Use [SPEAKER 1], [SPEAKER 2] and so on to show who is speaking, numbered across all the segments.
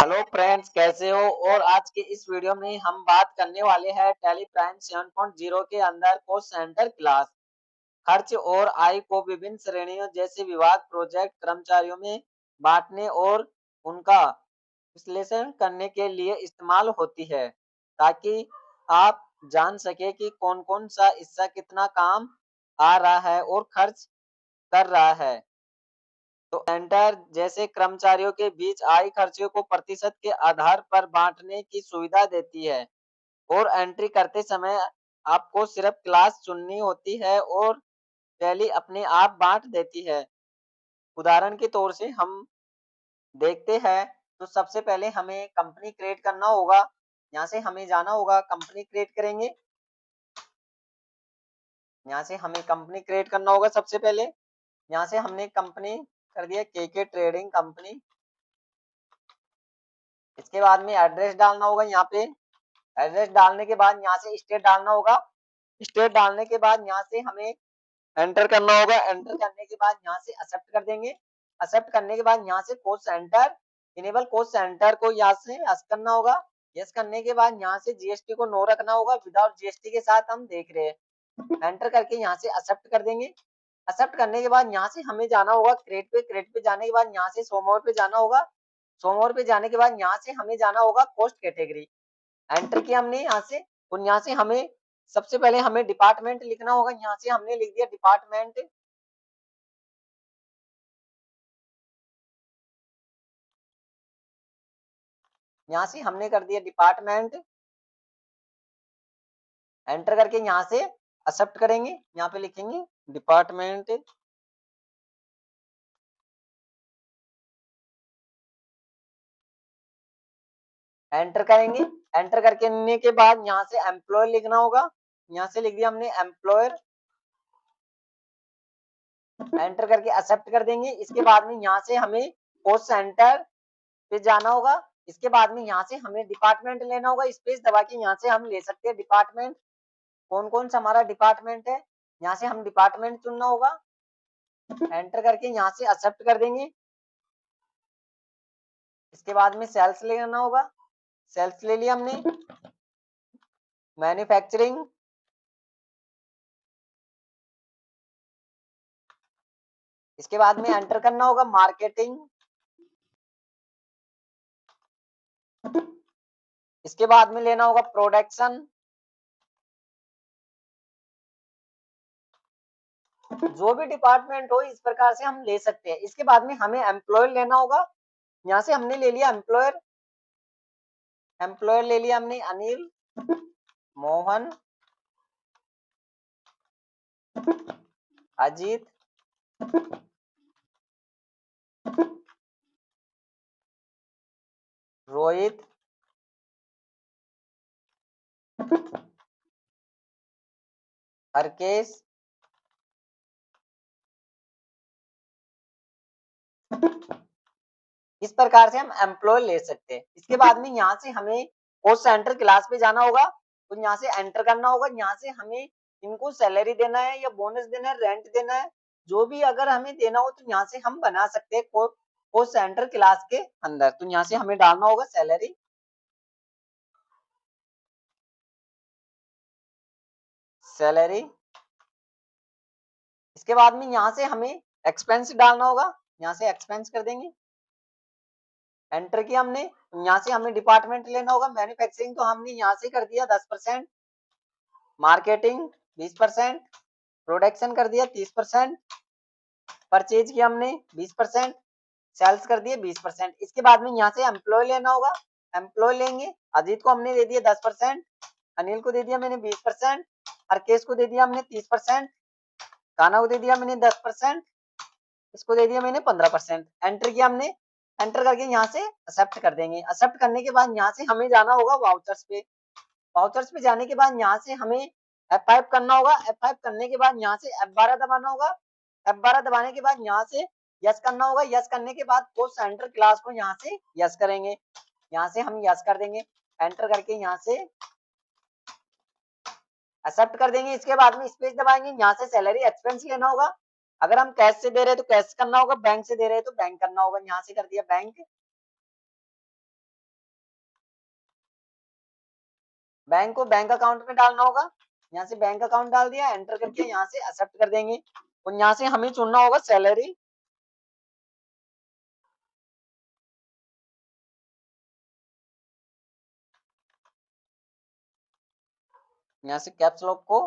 [SPEAKER 1] Hello friends, कैसे हो। और आज के इस वीडियो में हम बात करने वाले हैं टैली प्राइम 7.0 के अंदर कॉस्ट सेंटर क्लास खर्च और आय को विभिन्न श्रेणियों जैसे विभाग, प्रोजेक्ट, कर्मचारियों में बांटने और उनका विश्लेषण करने के लिए इस्तेमाल होती है, ताकि आप जान सके कि कौन कौन सा हिस्सा कितना काम आ रहा है और खर्च कर रहा है। तो एंटर जैसे कर्मचारियों के बीच आय खर्चों को प्रतिशत के आधार पर बांटने की सुविधा देती है और एंट्री करते समय आपको सिर्फ क्लास चुननी होती है और टैली अपने आप बांट देती है। उदाहरण के तौर से हम देखते हैं, तो सबसे पहले हमें कंपनी क्रिएट करना होगा। यहाँ से हमें जाना होगा, कंपनी क्रिएट करेंगे। यहाँ से हमें कंपनी क्रिएट करना होगा। सबसे पहले यहाँ से हमने कंपनी कर दिया केके ट्रेडिंग कंपनी। इसके बाद में एड्रेस डालना होगा। यहाँ पे एड्रेस डालने के बाद यहाँ से स्टेट डालना होगा। स्टेट डालने के बाद यहाँ से हमें एंटर करना होगा। एंटर करने के बाद यहाँ से एक्सेप्ट कर देंगे। एक्सेप्ट करने के बाद यहाँ से cost centre enable cost centre को यहाँ से यस करना होगा। यस करने के बाद यहाँ से जीएसटी को नो रखना होगा। विदाउट जीएसटी के साथ हम देख रहे हैं। एंटर करके यहाँ से एक्सेप्ट कर देंगे। एक्सेप्ट करने के बाद यहाँ से हमें जाना होगा क्रेडिट पे। क्रेडिट पे जाने के बाद यहाँ से शो मोर पे जाना होगा। शो मोर पे जाने के बाद यहाँ से हमें जाना होगा कॉस्ट कैटेगरी। एंटर किया हमने यहाँ से, और यहाँ से हमें सबसे पहले हमें डिपार्टमेंट लिखना होगा। यहाँ से हमने लिख दिया डिपार्टमेंट। यहाँ से हमने कर दिया डिपार्टमेंट। एंटर करके यहाँ से एक्सेप्ट करेंगे। यहाँ पे लिखेंगे डिपार्टमेंट। एंटर करेंगे। एंटर करने के बाद यहाँ से एम्प्लॉयर लिखना होगा। यहाँ से लिख दिया हमने एम्प्लॉयर। एंटर करके एक्सेप्ट कर देंगे। इसके बाद में यहाँ से हमें कॉस्ट सेंटर पे जाना होगा। इसके बाद में यहाँ से हमें डिपार्टमेंट लेना होगा। स्पेस दबा के यहाँ से हम ले सकते हैं डिपार्टमेंट। कौन कौन सा हमारा डिपार्टमेंट है, यहाँ से हम डिपार्टमेंट चुनना होगा। एंटर करके यहाँ से एक्सेप्ट कर देंगे। इसके बाद में सेल्स लेना होगा। सेल्स ले लिया हमने। मैन्युफैक्चरिंग। इसके बाद में एंटर करना होगा मार्केटिंग। इसके बाद में लेना होगा प्रोडक्शन। जो भी डिपार्टमेंट हो इस प्रकार से हम ले सकते हैं। इसके बाद में हमें एम्प्लॉयर लेना होगा। यहाँ से हमने ले लिया एम्प्लॉयर। एम्प्लॉयर ले लिया हमने अनिल, मोहन, अजीत, रोहित, हरकेश, इस प्रकार से हम एम्प्लॉय ले सकते हैं। इसके बाद में यहाँ से हमें कॉस्ट सेंटर क्लास पे जाना होगा। तो यहाँ से एंटर करना होगा। यहाँ से हमें इनको सैलरी देना है या बोनस देना है, रेंट देना है, जो भी अगर हमें देना हो तो यहाँ से हम बना सकते हैं कॉस्ट सेंटर क्लास के अंदर। तो यहाँ से हमें डालना होगा सैलरी। सैलरी। इसके बाद में यहाँ से हमें एक्सपेंस डालना होगा। यहाँ से एक्सपेंस कर देंगे। एंटर किया हमने। यहाँ से हमें डिपार्टमेंट लेना होगा। मैन्युफैक्चरिंग तो हमने यहाँ से कर दिया 10%, मार्केटिंग 20%, प्रोडक्शन कर दिया 30%, परचेज किया हमने 20%, सेल्स कर दिए 20%। इसके बाद में यहाँ से एम्प्लॉय लेना होगा। एम्प्लॉय लेंगे। अजीत को हमने दे दिया 10%, अनिल को दे दिया मैंने 20%, हरकेश को दे दिया हमने 30%, काना को दे दिया मैंने 10%, इसको दे दिया मैंने 15%। एंटर किया हमने। एंटर करके यहाँ से एक्सेप्ट कर देंगे। एक्सेप्ट करने के बाद यहाँ से हमें जाना होगा वाउचर्स पे। वाउचर्स पे जाने के बाद यहाँ से हमें F5 करना होगा। F5 करने के बाद यहाँ से F12 दबाना होगा। F12 दबाने के बाद यहाँ से यस करना होगा। यस करने के बाद कॉस्ट सेंटर क्लास को यहाँ से यस करेंगे। यहाँ से हम यस कर देंगे। एंटर करके यहाँ से एक्सेप्ट कर देंगे। इसके बाद में स्पेस दबाएंगे। यहाँ से सैलरी एक्सपेंस लेना होगा। अगर हम कैश से दे रहे हैं तो कैश करना होगा, बैंक से दे रहे हैं तो बैंक करना होगा। यहाँ से कर दिया बैंक। बैंक को बैंक अकाउंट में डालना होगा, यहाँ से बैंक अकाउंट डाल दिया, एंटर करके यहाँ से एक्सेप्ट कर देंगे और यहाँ से हमें चुनना होगा सैलरी। यहाँ से कैप्स लॉक को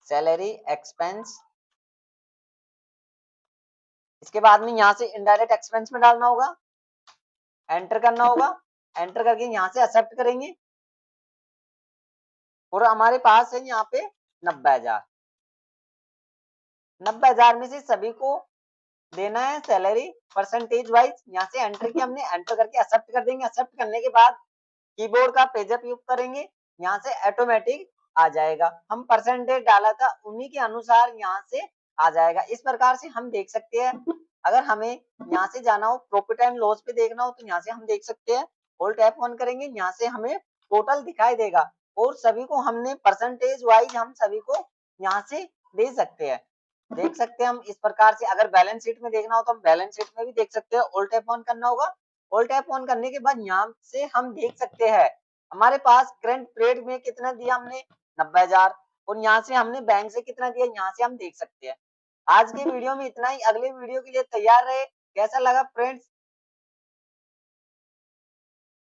[SPEAKER 1] सैलरी एक्सपेंस, इसके बाद में यहाँ से इनडायरेक्ट एक्सपेंस में डालना होगा, एंटर करना होगा, एंटर करके यहाँ से एक्सेप्ट करेंगे और हमारे पास है यहाँ पे 90,000। 90,000 में से सभी को देना है सैलरी परसेंटेज वाइज। यहाँ से एंटर किया हमने, एंटर करके एक्सेप्ट कर देंगे। एक्सेप्ट करने के बाद कीबोर्ड का पेजअप यूज करेंगे, यहाँ से ऑटोमेटिक आ जाएगा। हम परसेंटेज डाला था उन्हीं के अनुसार यहाँ से आ जाएगा। इस प्रकार से हम देख सकते हैं। अगर हमें यहाँ से जाना हो प्रॉफिट एंड लॉस पे देखना हो तो यहाँ से हम देख सकते हैं। होल्ड टैप ऑन करेंगे, यहाँ से हमें टोटल दिखाई देगा और सभी को हमने परसेंटेज वाइज हम सभी को यहाँ से दे सकते हैं। देख सकते हैं हम इस प्रकार से। अगर बैलेंस शीट में देखना हो तो हम बैलेंस शीट में भी देख सकते हैं। होल्ड टैप ऑन करना होगा, होल्ड टैप ऑन करने के बाद यहाँ से हम देख सकते हैं हमारे पास करंट पीरियड में कितना दिया हमने 90,000 और यहाँ से हमने बैंक से कितना दिया यहाँ से हम देख सकते हैं। आज की वीडियो में इतना ही, अगले वीडियो के लिए तैयार रहे। कैसा लगा फ्रेंड्स?